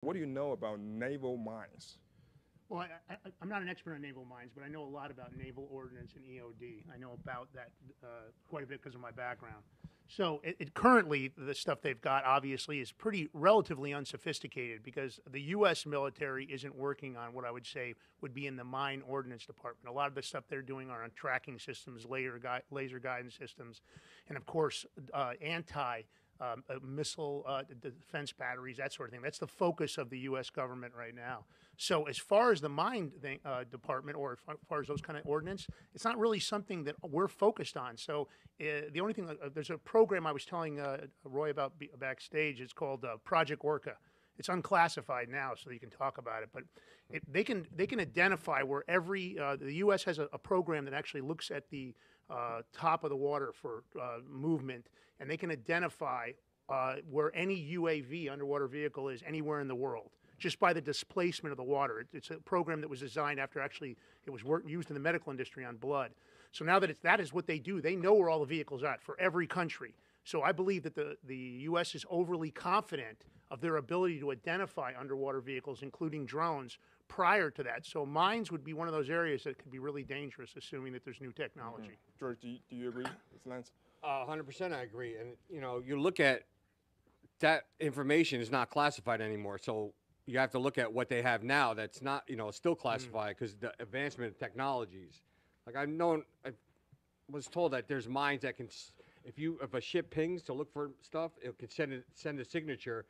What do you know about naval mines? Well, I'm not an expert on naval mines, but I know a lot about naval ordnance and EOD. I know about that quite a bit because of my background. So currently, the stuff they've got obviously is pretty relatively unsophisticated because the U.S. military isn't working on what I would say would be in the mine ordnance department. A lot of the stuff they're doing are on tracking systems, laser guidance systems, and of course, missile defense batteries, that sort of thing. That's the focus of the U.S. government right now. So as far as the mine department, or as far as those kind of ordnance, it's not really something that we're focused on. So the only thing, there's a program I was telling Roy about backstage. It's called Project Orca. It's unclassified now, so you can talk about it. But they can identify where the U.S. has a program that actually looks at the top of the water for movement, and they can identify where any UAV, underwater vehicle, is anywhere in the world just by the displacement of the water. It's a program that was designed after actually it was used in the medical industry on blood. So now that that is what they do, they know where all the vehicles are at for every country. So I believe that the U.S. is overly confident of their ability to identify underwater vehicles, including drones, prior to that. So mines would be one of those areas that could be really dangerous, assuming that there's new technology. George, do you agree with Lance? 100% I agree. And, you look at that information is not classified anymore. So you have to look at what they have now that's not, still classified because the advancement of technologies. Like I was told that there's mines that can, if a ship pings to look for stuff, it can send a signature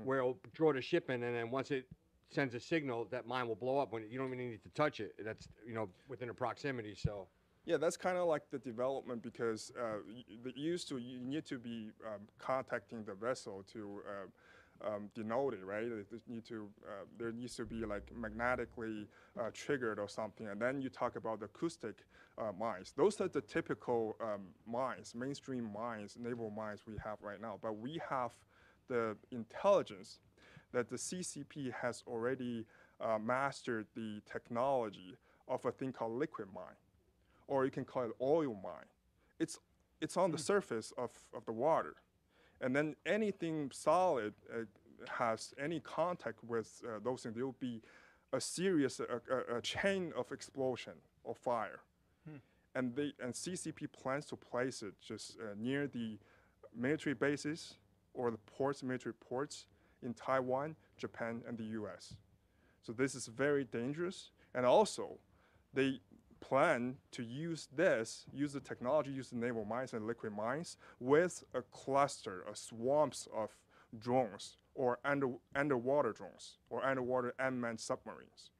where it'll draw the ship in, and then once it sends a signal, that mine will blow up when you don't even need to touch it. That's, within a proximity. So. Yeah, that's kind of like the development because you need to be contacting the vessel to denote it, right? There needs to be like magnetically triggered or something, and then you talk about the acoustic mines. Those are the typical mines, mainstream mines, naval mines we have right now. But we have the intelligence that the CCP has already mastered the technology of a thing called liquid mine, or you can call it oil mine. It's on the surface of the water. And then anything solid has any contact with those things, there will be a chain of explosion or fire. And CCP plans to place it just near the military bases or the military ports in Taiwan, Japan, and the US. So this is very dangerous. And also, they plan to use the technology, use the naval mines and liquid mines with a cluster, a swarms of drones or underwater drones or underwater unmanned submarines.